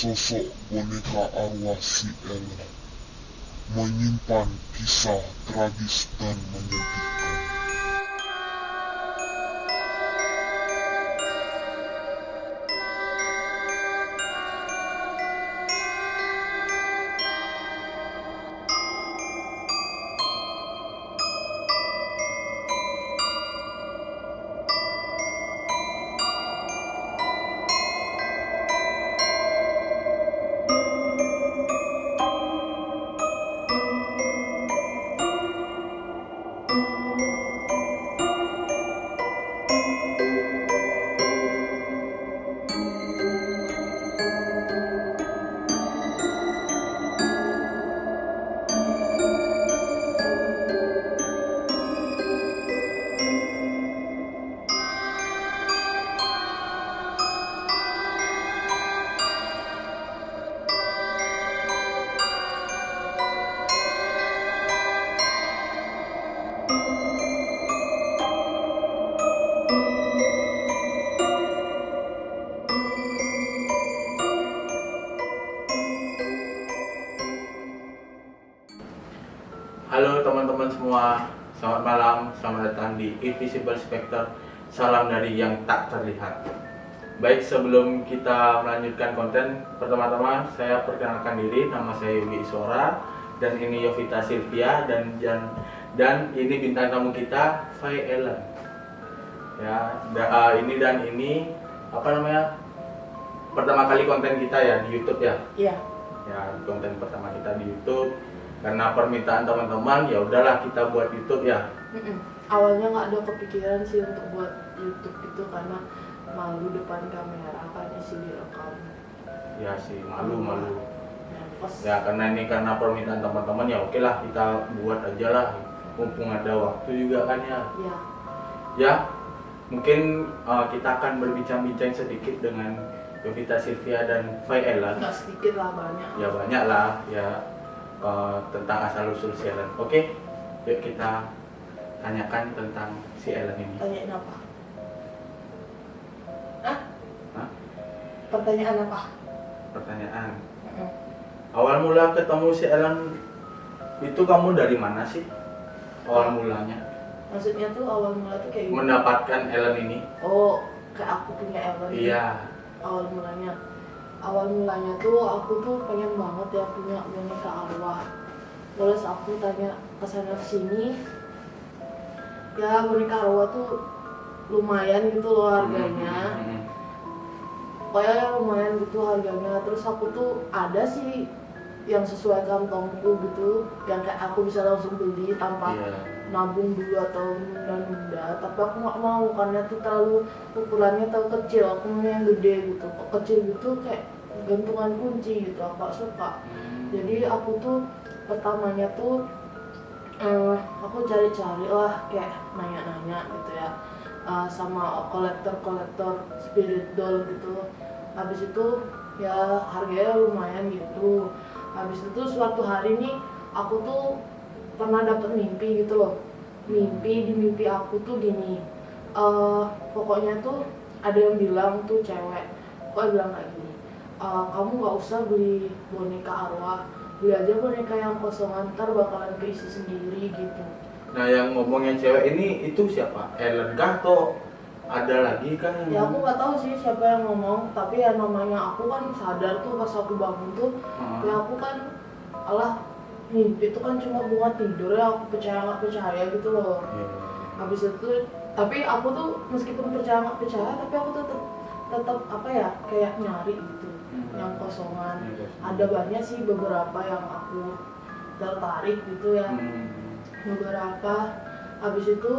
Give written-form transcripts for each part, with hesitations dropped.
sosok boneka arwah si Ellen menyimpan kisah tragis dan menyedihkan. Halo teman-teman semua, selamat malam, selamat datang di Invisible Spectre, salam dari yang tak terlihat. Baik, sebelum kita melanjutkan konten, pertama-tama saya perkenalkan diri, nama saya Yuli Iswara, dan ini Yovita Sylvia, dan ini bintang tamu kita, Faye Ellen. Ya, ini apa namanya? Pertama kali konten kita ya di YouTube ya. Iya. Ya, konten pertama kita di YouTube. Karena permintaan teman-teman, ya udahlah kita buat YouTube ya. Awalnya nggak ada kepikiran sih untuk buat YouTube itu karena malu depan kamera kan isi direkam. Ya sih, malu. Nervous. Ya karena permintaan teman-teman, ya oke lah kita buat aja lah. Mumpung ada waktu juga kan ya. Iya. Ya, mungkin kita akan berbincang-bincang sedikit dengan Yovita Sylvia dan Faye Ellen. Nggak sedikit lah, banyak. Ya banyak lah ya. Tentang asal-usul si Ellen. Oke, yuk kita tanyakan tentang si Ellen ini. Tanyain apa? Hah? Pertanyaan apa? Pertanyaan. Awal mula ketemu si Ellen itu kamu dari mana sih? Awal mulanya Maksudnya tuh awal mula tuh kayak gimana? mendapatkan Ellen ini? Oh, kayak aku punya Ellen. Iya. Awal mulanya tuh aku tuh pengen banget ya punya boneka arwah. Terus aku tanya kesana kesini, ya boneka arwah tuh lumayan gitu loh harganya. Pokoknya lumayan gitu harganya. Terus aku tuh ada sih yang sesuai kantongku gitu, yang kayak aku bisa langsung beli tanpa nabung dulu atau nunda-nunda. Tapi aku nggak mau karena tuh terlalu ukurannya terlalu kecil. Aku mau yang gede gitu. Kok kecil gitu kayak gantungan kunci gitu, aku gak suka. Jadi aku tuh pertamanya tuh aku cari-cari lah, kayak nanya-nanya gitu ya, sama kolektor spirit doll gitu. Habis itu ya harganya lumayan gitu. Habis itu suatu hari nih aku tuh pernah dapet mimpi gitu loh. Di mimpi aku tuh gini, pokoknya tuh ada yang bilang tuh cewek, kok bilang kayak gini, kamu gak usah beli boneka arwah, beli aja boneka yang kosongan, ntar bakalan keisi sendiri gitu. Nah yang ngomong yang cewek ini itu siapa? Ellen kah atau ada lagi kan? Ya aku nggak tahu sih siapa yang ngomong, tapi ya namanya aku kan sadar tuh pas aku bangun tuh, ya aku kan alah mimpi itu kan cuma bunga tidur ya, aku percaya nggak percaya gitu loh. Habis itu tapi aku tuh meskipun percaya nggak percaya, tapi aku tetap apa ya, kayak nyari gitu yang kosongan. Ada banyak sih beberapa yang aku tertarik gitu ya, beberapa. Habis itu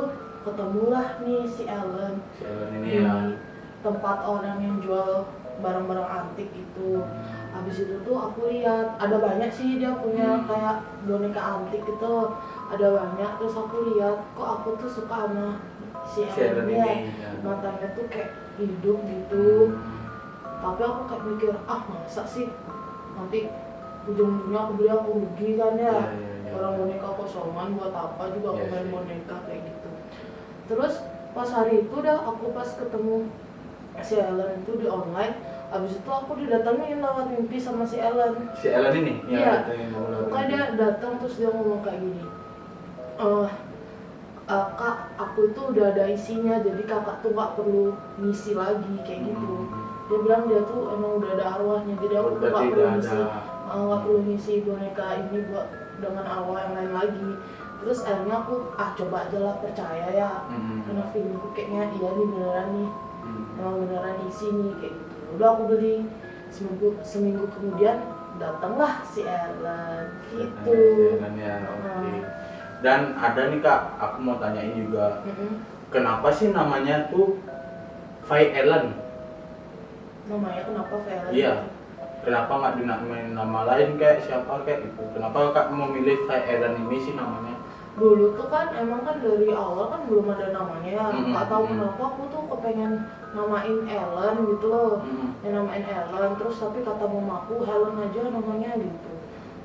ketemulah nih si Ellen ini di ya. tempat orang yang jual barang-barang antik itu. Habis itu tuh aku lihat ada banyak sih dia punya kayak boneka antik gitu, ada banyak. Terus aku lihat kok aku tuh suka sama si Ellen ya, matanya tuh kayak hidup gitu. Tapi aku kayak mikir, masa sih nanti ujung-ujungnya aku rugi kan ya. Orang boneka kosongan buat apa juga aku main boneka kayak gitu. Terus pas hari itu dah aku pas ketemu si Ellen itu di online, Abis itu aku didatengin lewat mimpi sama si Ellen. Si Ellen ini yang Iya. datengin kamu lewat Pokoknya dia mimpi. datang terus dia ngomong kayak gini, Kak, aku itu udah ada isinya, jadi kakak tuh gak perlu ngisi lagi kayak gitu. Dia bilang dia tuh emang udah ada arwahnya, jadi aku tuh gak Berarti perlu udah ngisi, ada. gak perlu ngisi boneka ini buat dengan arwah yang lain lagi. Terus akhirnya aku coba aja lah, percaya ya, karena feelingku kayaknya iya nih beneran nih, emang beneran isi nih kayak gitu. Udah aku beli, seminggu kemudian datanglah si Ellen gitu. Ellen ya, oke. Dan ada nih Kak, aku mau tanyain juga, kenapa sih namanya tuh Faye Ellen? Namanya kenapa Ellen? Iya. Kenapa nggak dinamain nama lain kayak siapa kayak gitu? Kenapa Kak memilih Faye Ellen ini sih namanya? Dulu tuh kan emang kan dari awal kan belum ada namanya ya. Nggak tahu kenapa aku tuh kepengen namain Ellen gitu loh. Namain Ellen, terus tapi kata mamaku Helen aja namanya gitu.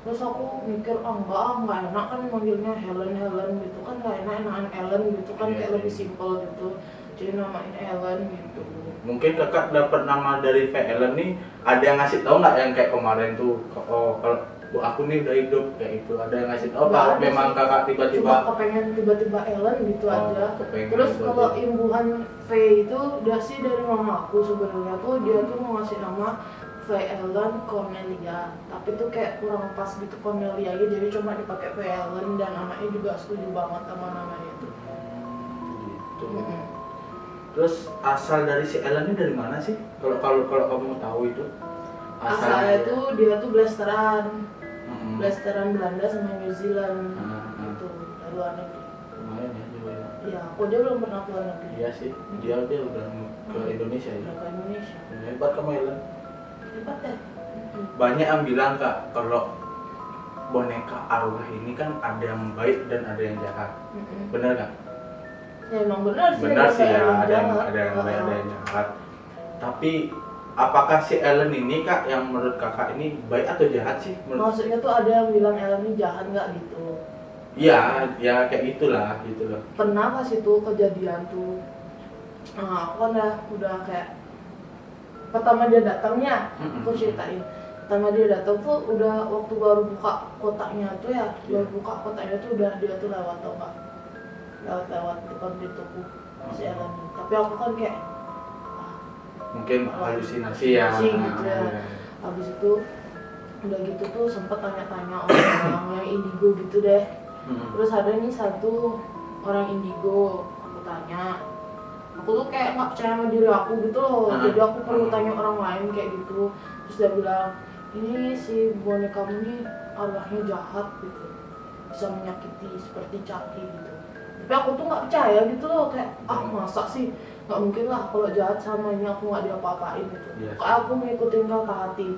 Terus aku mikir, enggak enak kan manggilnya Helen gitu kan, nggak enakan Ellen gitu kan, kayak lebih simpel gitu. Jadi namain Ellen gitu. Mungkin kakak dapat nama dari Faye Ellen nih, ada yang ngasih tahu nggak yang kayak kemarin tuh, oh kalau aku nih udah hidup kayak itu, ada yang ngasih tahu apa memang sih. kakak tiba-tiba? Cuma kepengen tiba-tiba Ellen gitu aja. Terus gitu kalau aja. imbuhan Faye itu udah sih dari mamaku sebenarnya tuh, dia tuh mau ngasih nama Faye Ellen Cornelia, tapi tuh kayak kurang pas gitu Cornelia aja, jadi cuma dipakai Faye Ellen dan anaknya juga setuju banget sama namanya itu. Gitu. Terus asal dari si Ellen ini dari mana sih? Kalau kamu tahu itu? Asalnya tuh dia tuh blasteran Belanda sama New Zealand gitu, dari luar negeri. Lumayan ya juga ya. Iya, aku dia belum pernah ke luar negeri. Iya sih, dia udah ke Indonesia ya. Udah ke Indonesia. Hebat kamu Ellen. Hebat ya. Banyak yang bilang Kak, kalau boneka arwah ini kan ada yang baik dan ada yang jahat. Bener nggak? Ya emang benar sih. Benar sih ya, ada yang jahat. baik ada yang jahat. Tapi apakah si Ellen ini Kak yang menurut kakak ini baik atau jahat sih? Maksudnya tuh ada yang bilang Ellen ini jahat nggak gitu? Iya, ya kayak gitulah, gitu loh. Pernah pas itu kejadian tuh, aku kan udah kayak pertama dia datangnya, aku ceritain. Pertama dia datang tuh udah waktu baru buka kotaknya tuh ya, baru buka kotaknya tuh udah dia tuh lewat tau nggak? Lewat depan pintuku si Ellen. Tapi aku kan kayak Mungkin halusinasi ya. gitu ya. Habis itu udah gitu tuh sempet tanya-tanya orang yang indigo gitu deh. Terus ada nih satu orang indigo, aku tanya, aku tuh kayak nggak percaya sama diri aku gitu loh, jadi aku perlu tanya orang lain kayak gitu. Terus dia bilang, ini si boneka ini arwahnya jahat gitu, bisa menyakiti seperti Chucky gitu. Tapi aku tuh nggak percaya gitu loh, kayak masa sih, nggak mungkin lah kalau jahat sama ini aku nggak diapa-apain gitu. Kayak aku ngikutin kata hati,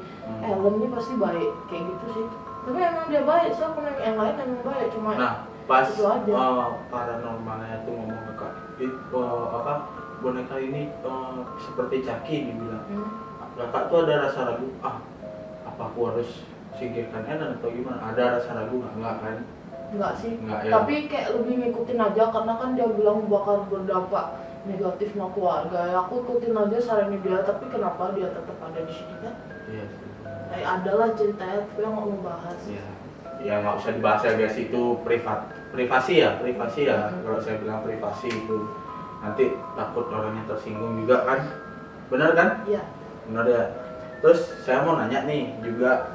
Ellen ini pasti baik kayak gitu sih. Tapi emang dia baik sih, aku nanya yang lain emang baik, cuma pas itu aja. Paranormalnya tuh ngomong ke Kak, boneka ini seperti Chucky dibilang. Kakak tuh ada rasa ragu, apa aku harus singkirkan Ellen atau gimana? Ada rasa ragu nggak kan? Enggak sih, Enggak, ya. Tapi kayak lebih ngikutin aja karena kan dia bilang bakal berdampak negatif sama keluarga. Ya aku ikutin aja sarannya dia, tapi kenapa dia tetap ada di sini kan? Iya sih. Kayak adalah ceritanya, tapi yang nggak mau bahas. Iya. Ya nggak usah dibahas ya guys, itu privasi ya. Kalau saya bilang privasi itu nanti takut orangnya tersinggung juga kan, benar kan? Iya. Benar ya. Terus saya mau nanya nih juga,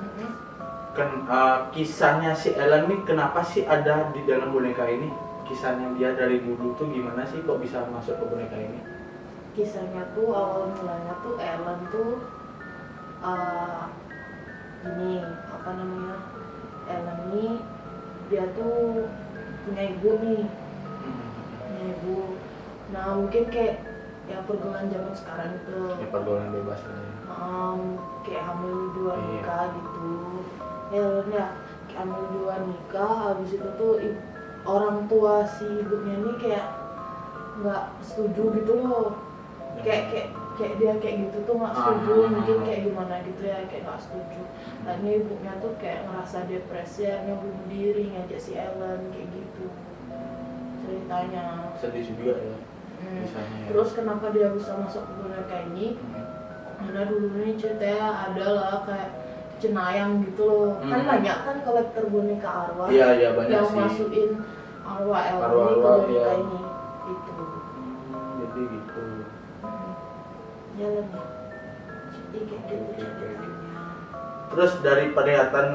kan kisahnya si Ellen nih kenapa sih ada di dalam boneka ini? Kisahnya dia dari dulu tuh gimana sih kok bisa masuk ke boneka ini? Kisahnya tuh awal mulanya tuh Ellen tuh ini apa namanya, Ellen ini dia tuh punya ibu nih, punya ibu. Nah mungkin kayak ya pergaulan zaman sekarang itu. Ya pergaulan bebas lah ya. Kayak hamil dua nikah gitu. Ya kayak hamil dua nikah, habis itu tuh orang tua si ibunya ini kayak nggak setuju gitu loh. Kayak dia kayak gitu tuh nggak setuju, mungkin kayak gimana gitu ya, kayak nggak setuju. Akhirnya ibunya tuh kayak ngerasa depresi, akhirnya bunuh diri, ngajak si Ellen kayak gitu ceritanya. Sedih juga ya kisahnya ya. Terus kenapa dia bisa masuk ke boneka ini? Mana dulu nih ceritanya ada lah kayak Cenayang gitu loh. Kan banyak kan kolektor boneka arwah. Iya banyak yang sih. masukin arwah Elni ke Arwah-arwah, boneka iya. ini. Gitu. Jadi gitu. Jalan ya. Jadi kayak gitu Oke. ceritanya. Terus dari penglihatan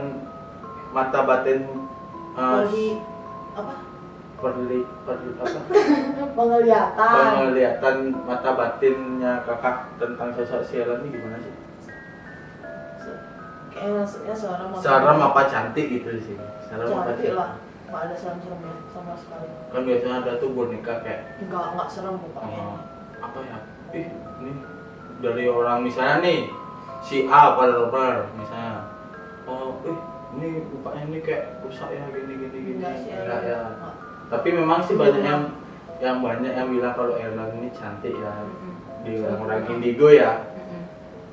mata batin Bagi apa? Penglihatan. penglihatan mata batinnya kakak tentang sosok si Ellen ini gimana sih? Kayak maksudnya Serem apa cantik gitu sih? Serem apa cantik cantik? lah. Nggak ada serem-seremnya sama sekali. Kan biasanya ada tuh boneka kayak Nggak serem pokoknya. apa ya? Ini dari orang misalnya nih si A pada misalnya. Oh, ini mukanya ini kayak rusak ya gini. Enggak sih, Enggak ya. enggak. Tapi memang sih banyak yang banyak yang bilang kalau Ellen ini cantik ya. Di orang indigo ya.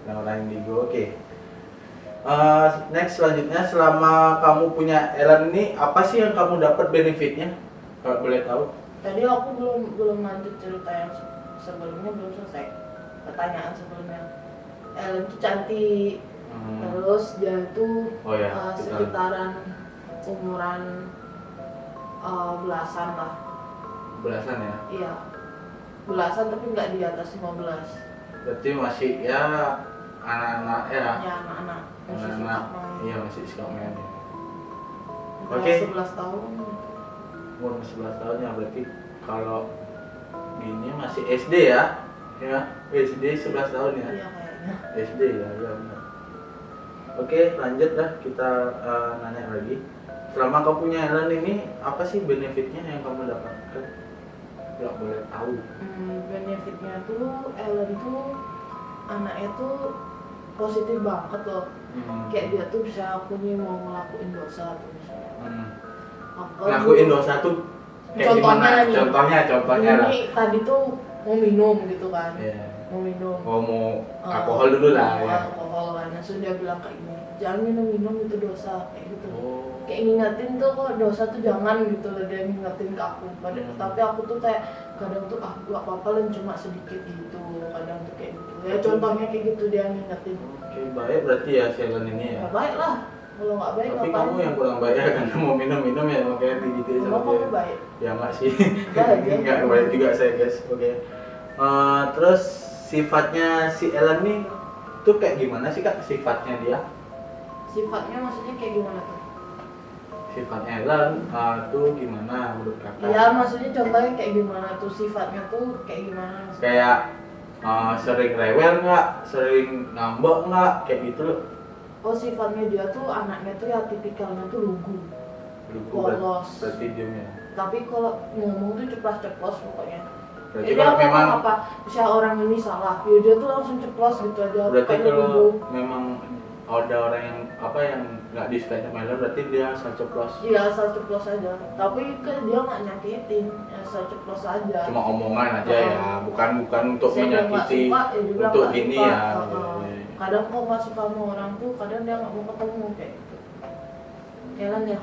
Orang indigo. Oke. Next selanjutnya, selama kamu punya Ellen ini apa sih yang kamu dapat benefitnya? Kalau boleh tahu? Tadi aku belum lanjut cerita yang sebelumnya, belum selesai pertanyaan sebelumnya. Ellen tuh cantik, terus dia tuh Oh ya, sekitaran umuran belasan lah. belasan ya. Iya, belasan tapi nggak di atas 15. Berarti masih ya anak-anak ya. Ya anak-anak masih suka Anak-anak. main. Iya masih suka main ya. Udah Oke. 11 tahun. Umur 11 tahun ya, berarti kalau ini masih SD ya. Ya, SD 11 tahun ya. Iya kayaknya. SD ya, benar. Oke, lanjut dah kita nanya lagi. Selama kau punya Ellen ini, apa sih benefitnya yang kamu dapatkan? Nggak boleh tahu. Benefitnya tuh Ellen tuh anaknya tuh positif banget loh. Kayak dia tuh bisa aku nih mau ngelakuin dosa tuh misalnya. Ngelakuin dosa tuh kayak Contohnya gimana? nih. Contohnya lah. Ini tadi tuh mau minum gitu kan. Iya. Mau minum. Oh, mau alkohol dulu lah ya. Alkohol kan. Langsung dia bilang kayak gini, jangan minum itu dosa kayak gitu. Oh. Kayak ngingetin tuh kok dosa tuh jangan gitu loh, dia ngingetin ke aku. Tapi aku tuh kayak kadang tuh gak apa-apa lah cuma sedikit gitu, kadang tuh kayak gitu. Ya contohnya kayak gitu dia ngingetin. Oke, baik berarti ya si Ellen ini ya. Ya baik lah, kalau nggak baik Tapi ngapain? kamu yang kurang baik ya karena mau minum ya makanya digituin Emang sama kamu dia. baik? Ya enggak sih. Baik ya? Enggak baik juga saya guys. Oke. Terus sifatnya si Ellen nih tuh kayak gimana sih kak sifatnya dia? Sifatnya maksudnya kayak gimana tuh? Sifatnya Ellen tuh gimana menurut kakak? Iya maksudnya contohnya kayak gimana tuh, sifatnya tuh kayak gimana maksudnya? Kayak sering rewel nggak, sering ngambek nggak, kayak gitu loh. Oh sifatnya dia tuh anaknya tuh ya tipikalnya tuh lugu. Polos. Berarti diemnya. Tapi kalau ngomong tuh ceplas-ceplos pokoknya. Berarti Jadi kalau apa memang apa misalnya orang ini salah, ya dia tuh langsung ceplos gitu aja. berarti Kayak kalau lugu. memang ada orang yang yang nggak disukai sama Ellen berarti dia asal ceplos. Iya asal ceplos aja. Tapi kan dia nggak nyakitin, asal ceplos aja. Cuma omongan aja ya, bukan untuk Saya nggak menyakiti suka, ya dia bilang untuk nggak gini suka. ya. Kadang kok nggak suka sama orang tuh, kadang dia nggak mau ketemu kayak gitu. Ellen ya.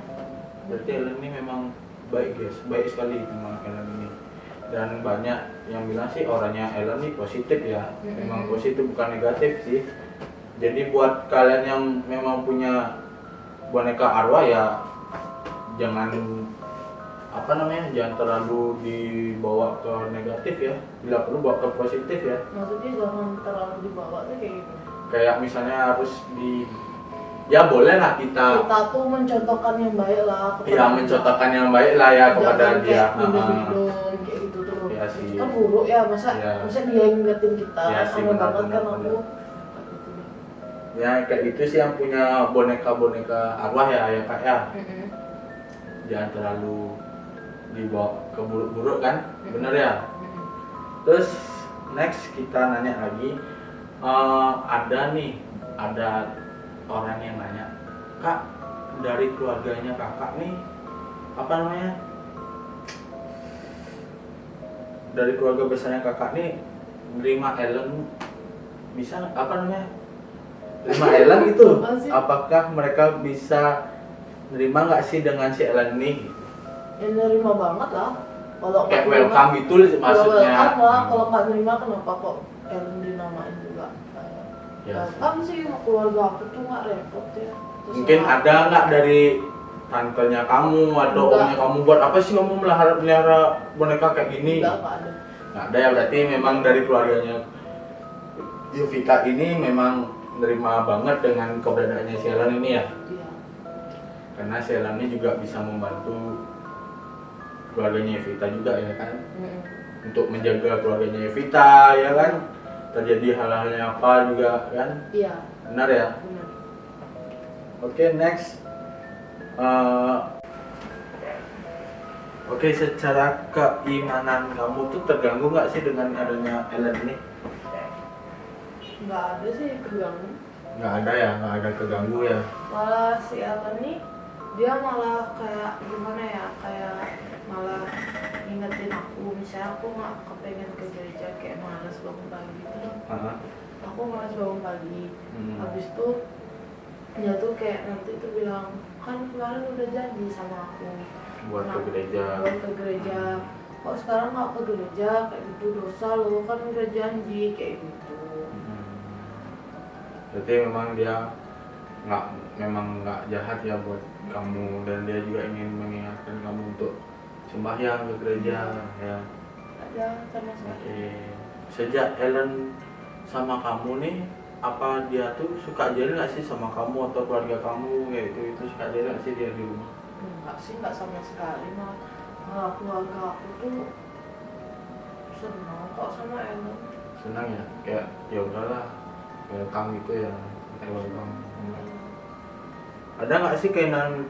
Berarti Ellen ini memang baik guys, baik sekali memang Ellen ini. Dan banyak yang bilang sih orangnya Ellen ini positif ya, memang positif bukan negatif sih. Jadi buat kalian yang memang punya boneka arwah ya jangan jangan terlalu dibawa ke negatif ya, bila perlu bawa ke positif ya. Maksudnya jangan terlalu dibawa tuh kayak gitu. Kayak misalnya harus ya boleh lah kita tuh mencontohkan yang baik lah kepada ya mencontohkan yang baik lah ya kepada jangan dia. kayak minum kayak gitu tuh. Iya sih. Itu kan buruk ya, masa dia ngingetin kita. Iya sih, Aneh benar, banget kan benar, aku. benar. Ya kayak gitu sih yang punya boneka-boneka arwah ya kak ya. Jangan terlalu dibawa ke buruk-buruk kan, bener ya. Terus next kita nanya lagi, ada orang yang nanya, kak dari keluarganya kakak nih dari keluarga besarnya kakak nih nerima Ellen bisa terima Ellen itu apakah mereka bisa nerima nggak sih dengan si Ellen ini? Ya nerima banget lah. Kalau Kayak nggak welcome nerima- gitu maksudnya. Welcome lah, kalau nggak nerima kenapa kok Ellen dinamain juga? Ya. Kan sih keluarga aku tuh nggak repot ya. Terus Mungkin ada nggak dari tantenya kamu atau Enggak. omnya kamu, buat apa sih kamu melihara boneka kayak gini? nggak ada. Nggak ada ya, berarti memang dari keluarganya Yovita ini memang menerima banget dengan keberadaannya si Ellen ini ya. Iya. Karena si Ellen ini juga bisa membantu keluarganya Yovita juga ya kan, untuk menjaga keluarganya Yovita ya kan, terjadi hal-halnya apa juga kan, Iya. benar ya. Benar. Oke, next. Oke, secara keimanan kamu tuh terganggu nggak sih dengan adanya Ellen ini? Nggak ada sih keganggu. Nggak ada ya, nggak ada keganggu ya. Malah si Ellen nih dia malah kayak gimana ya, kayak malah ngingetin aku, misalnya aku nggak kepengen ke gereja, kayak malas bangun pagi gitu loh. Aku malas bangun pagi. Habis itu dia tuh kayak nanti tuh bilang, kan kemarin udah janji sama aku Buat ke gereja. buat ke gereja, kok sekarang nggak ke gereja, kayak gitu dosa lo, kan udah janji kayak gitu. Berarti memang dia nggak jahat ya buat kamu, dan dia juga ingin mengingatkan kamu untuk sembahyang ke gereja ya. Ada sama sekali. Oke. Sejak Ellen sama kamu nih, apa dia tuh suka jadi nggak sih sama kamu atau keluarga kamu kayak itu suka jadi nggak sih dia di rumah? Enggak sih, enggak sama sekali. Malah keluarga aku tuh senang kok sama Ellen. Senang ya, kayak ya udahlah, welcome gitu ya, welcome. Ada nggak sih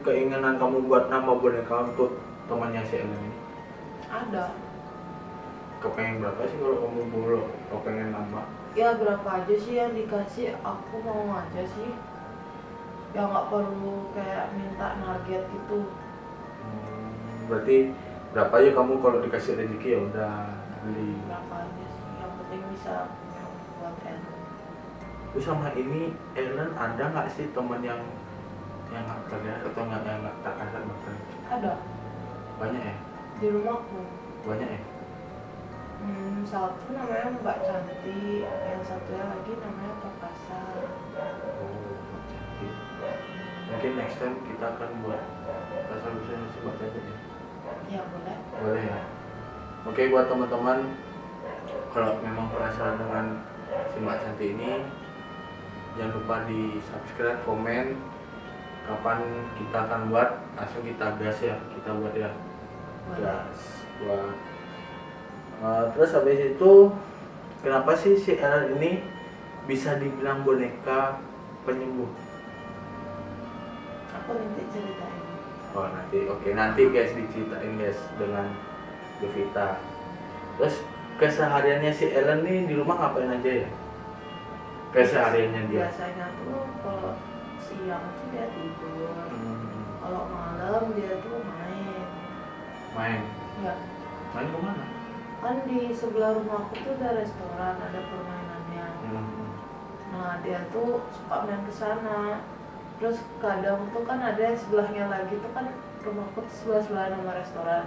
keinginan kamu buat nambah boneka untuk temannya si Ellen ini? Ada. Kepengen berapa sih kalau kamu boleh kepengen nambah? Ya berapa aja sih yang dikasih, aku mau aja sih. Ya nggak perlu kayak minta target gitu. Berarti berapa aja kamu kalau dikasih rezeki ya udah beli. Berapa aja sih, yang penting bisa buat Ellen. Terus sama ini Ellen ada nggak sih teman yang nggak terlihat atau nggak tak kasat mata? Ada Banyak ya? di rumahku. Banyak ya? Satu namanya Mbak Cantik, yang satunya lagi namanya Perkasa. Oh, cantik. Mungkin next time kita akan buat pasal bisa sebut aja ya. Ya boleh. Boleh ya. Oke, buat teman-teman, kalau memang penasaran dengan si Mbak Cantik ini, jangan lupa di subscribe, komen kapan kita akan buat, langsung kita gas ya, kita buat ya. Boleh. Gas buat. Terus habis itu, kenapa sih si Ellen ini bisa dibilang boneka penyembuh? Aku nanti ceritain. Oh nanti, oke, nanti guys diceritain guys dengan Yovita. Terus kesehariannya si Ellen nih di rumah ngapain aja ya? Kesehariannya dia. Biasanya tuh kalau siang tuh dia tidur, kalau malam dia tuh main. Main. Ya, Main kemana? kan di sebelah rumahku tuh ada restoran, ada permainannya. Nah dia tuh suka main ke sana. Terus kadang tuh kan ada yang sebelahnya lagi tuh kan rumahku tuh sebelah-sebelahan sama restoran.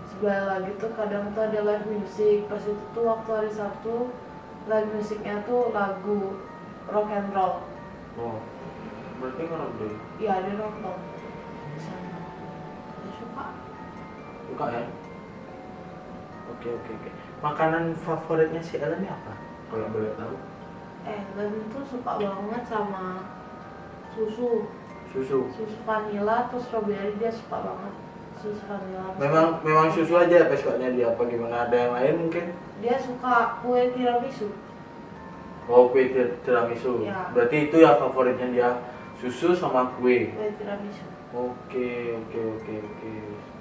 Sebelah lagi tuh kadang tuh ada live music. Pas itu tuh waktu hari Sabtu live musiknya tuh lagu rock and roll. Oh, berarti kalau dulu Ya dia nonton di sana. Dia suka. buka ya? Oke. Makanan favoritnya si Ellen ini apa? Kalau boleh tahu? Ellen tuh suka banget sama susu vanila atau strawberry, dia suka banget susu vanila. Memang susu aja sukanya dia, apa gimana? Ada yang lain mungkin? Dia suka kue tiramisu. Oh, kue tiramisu. Ya. Berarti itu ya favoritnya dia, susu sama kue. Kue tiramisu. Oke.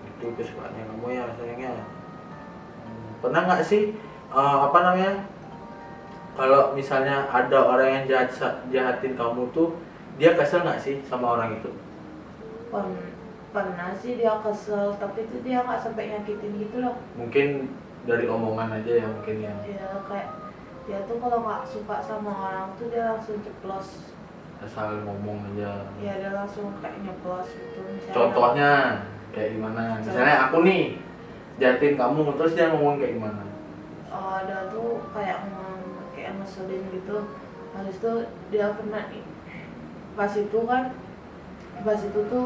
Itu kesukaannya kamu ya sayangnya. Pernah nggak sih kalau misalnya ada orang yang jahatin kamu tuh, dia kesel nggak sih sama orang itu? Pernah sih dia kesel, tapi itu dia nggak sampai nyakitin gitu loh. Mungkin dari omongan aja ya mungkin ya. Ya kayak dia tuh kalau nggak suka sama orang tuh dia langsung ceplos. Asal ngomong aja. Ya dia langsung kayak nyeplos gitu. Misalnya, Contohnya kayak gimana? Misalnya aku nih jahatin kamu, terus dia ngomong kayak gimana? ada tuh kayak ngomong kayak ngeselin gitu. Habis itu dia pernah pas itu tuh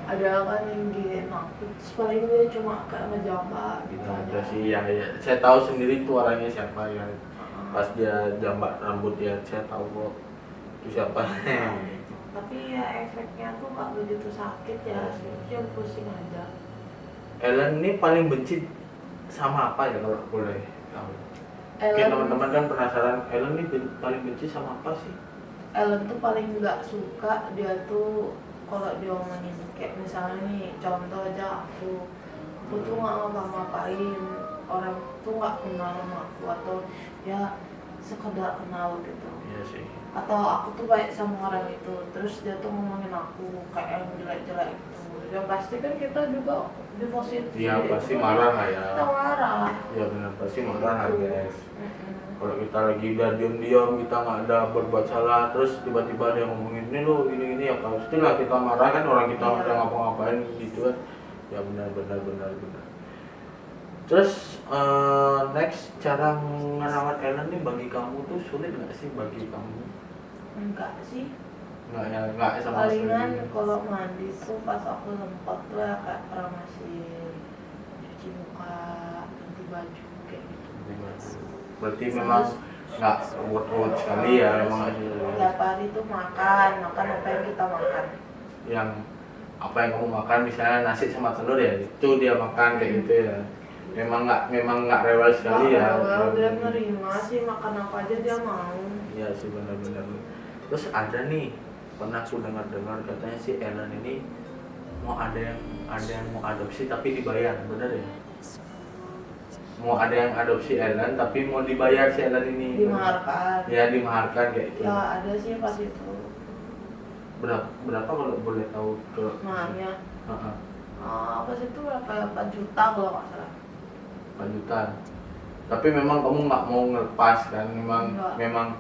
ada kan yang gini aku, terus paling dia cuma kayak ngejambak gitu aja. Ada sih ya, saya tahu sendiri tuh orangnya siapa ya. Pas dia jambak rambut ya, saya tahu kok itu siapa. Tapi ya efeknya tuh nggak begitu sakit ya, dia pusing aja. Ellen ini paling benci sama apa ya kalau boleh tahu? Mungkin Ellen, teman-teman kan penasaran, Ellen ini paling benci sama apa sih? Ellen tuh paling nggak suka dia tuh kalau diomongin kayak misalnya nih contoh aja aku tuh nggak ngapa-ngapain, orang tuh nggak kenal sama aku atau ya sekedar kenal gitu. Iya sih. Atau aku tuh baik sama orang itu, terus dia tuh ngomongin aku kayak yang jelek-jelek gitu. Ya pasti kan kita juga di positif. Iya pasti marah lah ya. Kita marah. Ya benar pasti marah lah guys. Kalau kita lagi udah diam-diam, kita nggak ada berbuat salah, terus tiba-tiba dia ngomongin ini lo ini ya pastilah kita marah kan, orang kita udah ngapa-ngapain gitu kan. Ya benar. Terus next, cara merawat Ellen nih bagi kamu tuh sulit nggak sih bagi kamu? Enggak sih. Nggak sama sekali. Palingan kalau mandi tuh pas aku sempat tuh ya kayak orang masih cuci muka, ganti baju kayak gitu. Berarti memang nggak ruwet sekali ya memang. Tiap hari tuh makan apa yang kita makan. Yang apa yang kamu makan, misalnya nasi sama telur ya itu dia makan kayak gitu ya. Memang nggak rewel sekali ya. Dia nerima sih, makan apa aja dia mau. Iya sih benar. Terus ada nih, pernah aku dengar katanya si Ellen ini mau ada yang mau adopsi tapi dibayar, benar ya? Mau ada yang adopsi Ellen tapi mau dibayar si Ellen ini. Dimaharkan. Ya dimaharkan kayak itu. Ya ada sih pas itu. Berapa kalau boleh tahu ke? Maharnya. Heeh. Pas itu berapa? 4 juta kalau nggak salah. 4 juta. Tapi memang kamu nggak mau ngelepas kan? Memang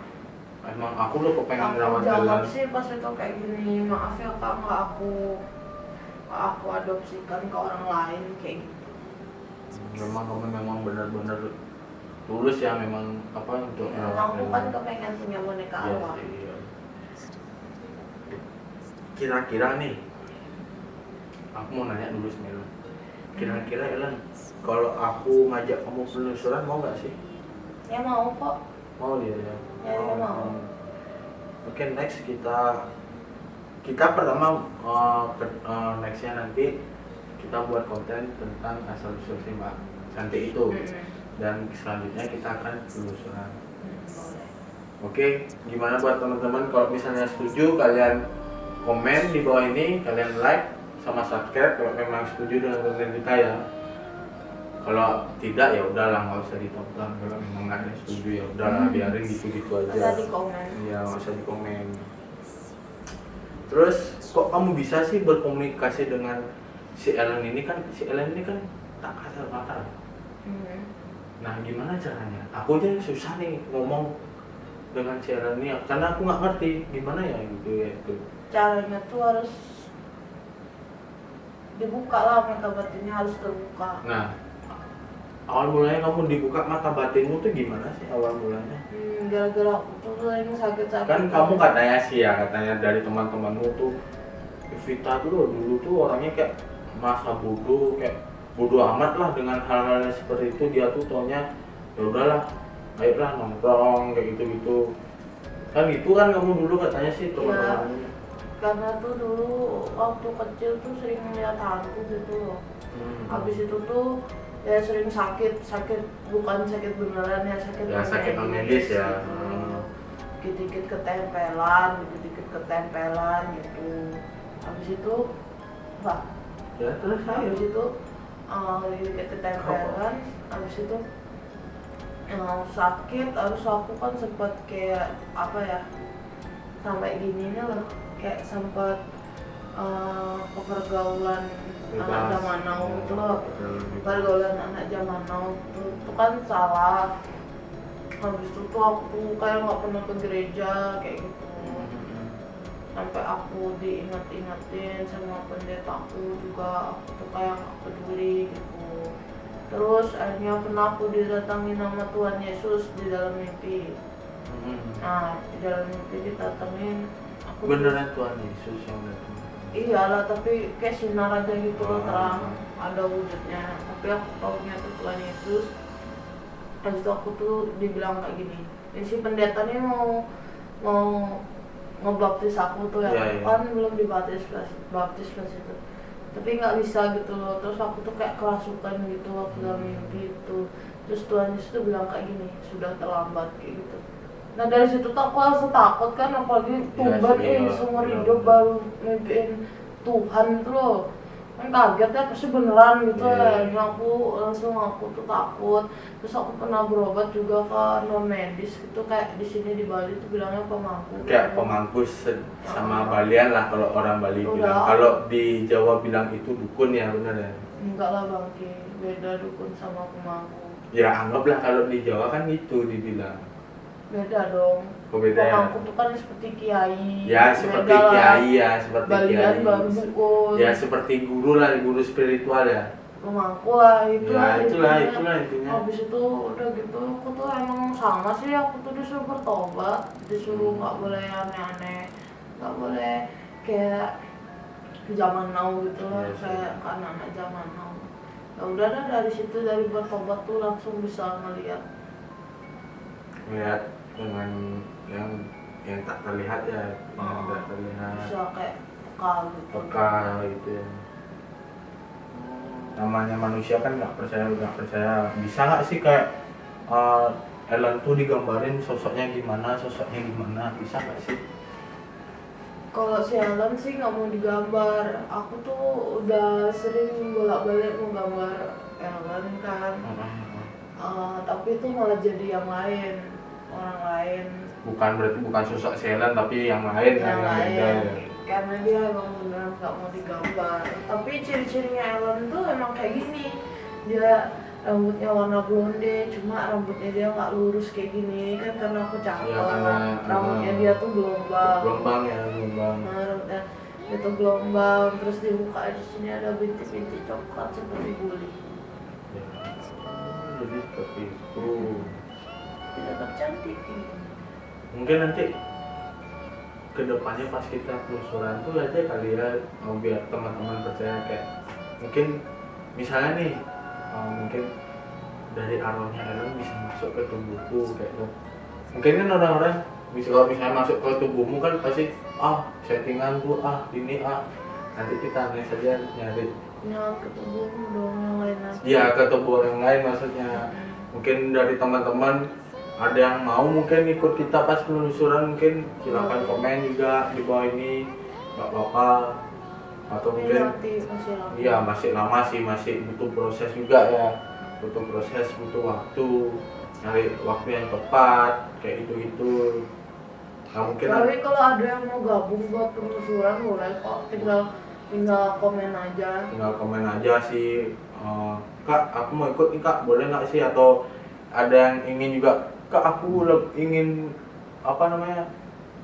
aku lo kepengen rawat Ellen. Ellen. Sih pas itu kayak gini, maaf ya kak, nggak aku adopsikan ke orang lain kayak gitu. Memang kamu memang benar-benar tulus ya memang apa untuk Aku kan kepengen punya boneka arwah. Iya. Kira-kira nih, aku mau nanya dulu sama Ellen. Kira-kira Ellen, kalau aku ngajak kamu penelusuran mau nggak sih? Ya mau kok. Mau dia ya. Ya mau. Oke, next kita pertama nextnya nanti kita buat konten tentang asal usul si Mbak Cantik itu, dan selanjutnya kita akan penelusuran. Boleh. Oke, gimana buat teman-teman kalau misalnya setuju kalian komen di bawah ini, kalian like sama subscribe kalau memang setuju dengan konten kita ya. Kalau tidak ya udahlah, nggak usah ditonton. Kalau memang nggak ada yang setuju ya udahlah, biarin gitu-gitu aja. Nggak usah dikomen. Iya, nggak usah dikomen. Terus kok kamu bisa sih berkomunikasi dengan si Ellen ini kan tak kasar-kasar. Nah gimana caranya? Aku aja susah nih ngomong dengan si Ellen ini karena aku nggak ngerti gimana ya gitu ya itu. Caranya tuh harus dibuka lah, mata batinnya harus terbuka. Nah awal mulanya kamu dibuka mata batinmu tuh gimana sih awal mulanya? Gara-gara aku tuh sering sakit-sakit. Kan kamu katanya dari teman-temanmu tuh Vita tuh dulu tuh orangnya kayak masa bodoh, kayak bodoh amat lah dengan hal-hal seperti itu. Dia tuh taunya ya udahlah, ayolah nongkrong kayak gitu-gitu. Kan gitu kan kamu dulu katanya sih teman-temanmu. Ya, karena tuh dulu waktu kecil tuh sering lihat hantu gitu loh. Habis itu tuh ya sering sakit bukan sakit beneran ya, sakit non-medis ya. Dikit-dikit ketempelan gitu. Habis itu apa? Ya terus Habis itu dikit ketempelan, habis itu sakit. Harus aku kan sempat kayak apa ya, sampai gininya loh, kayak sempat pergaulan anak zaman now itu loh, pergaulan anak zaman now itu kan salah. Habis itu tuh aku kayak nggak pernah ke gereja kayak gitu, sampai aku diingat-ingatin sama pendetaku juga, aku tuh kayak nggak peduli gitu. Terus akhirnya pernah aku didatangi nama Tuhan Yesus di dalam mimpi. Nah di dalam mimpi ditatengin aku tuh- Beneran Tuhan Yesus yang datang. iyalah, tapi kayak sinar aja gitu loh, terang ada wujudnya, tapi aku taunya tuh Tuhan Yesus. Habis itu aku tuh dibilang kayak gini, ini si pendeta nih mau ngebaptis aku tuh ya, Iya. kan belum dibaptis pas itu, tapi nggak bisa gitu loh. Terus aku tuh kayak kerasukan gitu waktu dalam mimpi itu. Terus Tuhan Yesus tuh bilang kayak gini, sudah terlambat kayak gitu. Nah dari situ tuh aku langsung takut kan, apalagi tumben sih, seumur iya, hidup bener. baru mimpiin Tuhan itu loh, kan kaget ya, pasti beneran gitu Iya. ya. Nah aku tuh takut. Terus aku pernah berobat juga ke non medis gitu, kayak di sini di Bali tuh bilangnya pemangku. Kayak pemangku sama Balian lah kalau orang Bali Udah. bilang. Kalau di Jawa bilang itu dukun ya, bener ya. Enggak lah Bang Ki, beda dukun sama pemangku. Ya anggaplah kalau di Jawa kan gitu dibilang. Beda dong. Oh, beda ya? Pemangku tuh kan seperti kiai. Ya seperti Beda lah. kiai ya, seperti Balian kiai. baru dukun. Ya seperti guru lah, guru spiritual ya. Pemangku lah itu Ya itulah intinya. intinya. Habis itu udah gitu aku tuh emang sama sih, aku tuh disuruh bertobat, disuruh nggak boleh aneh-aneh, nggak boleh kayak zaman now gitu lah, Iya sih. kayak anak-anak zaman now. Ya udah dah, dari situ dari bertobat tuh langsung bisa ngeliat. Melihat dengan yang tak terlihat ya, yang tak terlihat. Bisa kayak peka gitu. Peka gitu ya. Namanya manusia kan nggak percaya bisa nggak sih kayak Ellen tuh digambarin sosoknya gimana bisa nggak sih? Kalau si Ellen sih nggak mau digambar. Aku tuh udah sering bolak-balik mau gambar Ellen kan. Tapi itu malah jadi yang lain, orang lain. Berarti bukan sosok si Ellen tapi yang lain kan, Yang yang beda lain. ya. Karena dia emang beneran nggak mau digambar. Tapi ciri-cirinya Ellen tuh emang kayak gini. Dia rambutnya warna blonde, cuma rambutnya dia nggak lurus kayak gini kan, karena aku cakep. Ya, karena rambutnya dia tuh gelombang. gelombang. Nah, rambutnya dia tuh gelombang, terus di muka di sini ada bintik-bintik coklat seperti buli. Ya. Jadi seperti itu. Tidak cantik. Mungkin nanti kedepannya pas kita penelusuran tuh aja kali ya, biar teman-teman percaya kayak mungkin misalnya nih mungkin dari arwahnya Ellen bisa masuk ke tubuhku kayak gitu. Mungkin kan orang-orang kalau misalnya masuk ke tubuhmu kan pasti settinganku ini nanti kita aneh saja nyari Yang ke tubuhmu dong, yang lain aja. ya ke tubuh yang lain maksudnya. Mungkin dari teman-teman ada yang mau mungkin ikut kita pas penelusuran, mungkin silakan komen juga di bawah ini, nggak apa-apa. Atau Tapi mungkin nanti masih lama. iya masih lama sih, masih butuh proses juga ya, butuh proses, butuh waktu, nyari waktu yang tepat kayak gitu. Nah mungkin Tapi kalau ada yang mau gabung buat penelusuran boleh kok, tinggal komen aja. tinggal komen aja sih, Kak aku mau ikut nih Kak, boleh nggak sih? Atau ada yang ingin juga, Kak aku ingin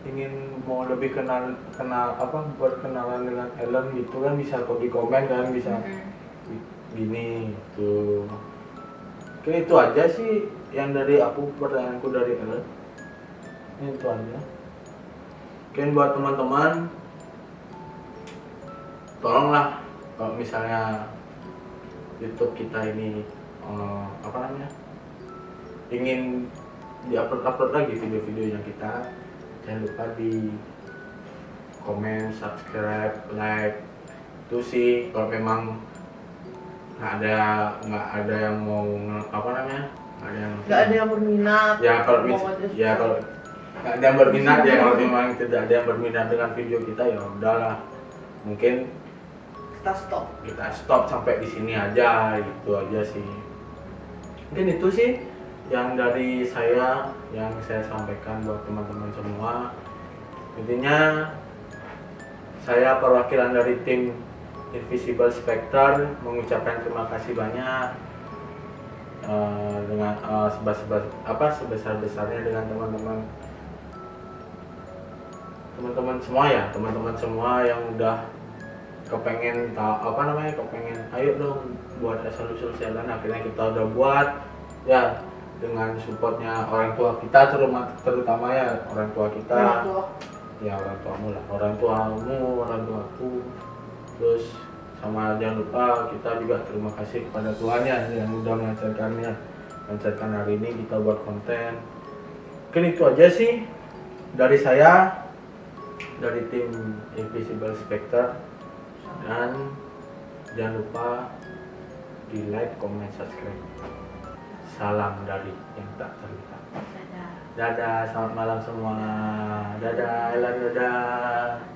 ingin mau lebih berkenalan dengan Ellen gitu kan, bisa kok di komen kan, bisa gini tuh. Oke, itu aja sih yang dari aku, pertanyaanku dari Ellen. Itu aja. Mungkin buat teman-teman, tolonglah kalau misalnya YouTube kita ini ingin diupload lagi video-videonya kita, jangan lupa di komen, subscribe, like. Itu sih kalau memang nggak ada yang mau Nggak ada yang berminat. kalau mau nggak ada yang berminat ya, kalau memang tidak ada yang berminat dengan video kita ya udahlah, mungkin kita stop sampai di sini aja, itu aja sih. Mungkin itu sih yang dari saya yang saya sampaikan buat teman-teman semua. Intinya saya perwakilan dari tim Invisible Spectre mengucapkan terima kasih banyak dengan sebesar-besarnya dengan teman-teman semua yang udah kepengen ayo dong buat asal-usul jalan, akhirnya kita udah buat ya. dengan supportnya orang tua kita, terutama ya orang tua kita. Orang tua. Ya orang tuamu lah, orang tuamu, orang tuaku. Terus sama jangan lupa kita juga terima kasih kepada Tuhan ya yang udah melancarkan hari ini kita buat konten. Mungkin itu aja sih dari saya, dari tim Invisible Spectre, dan jangan lupa di like, comment, subscribe. Salam dari yang tak terlihat. Dadah, selamat malam semua. Dadah, dadah.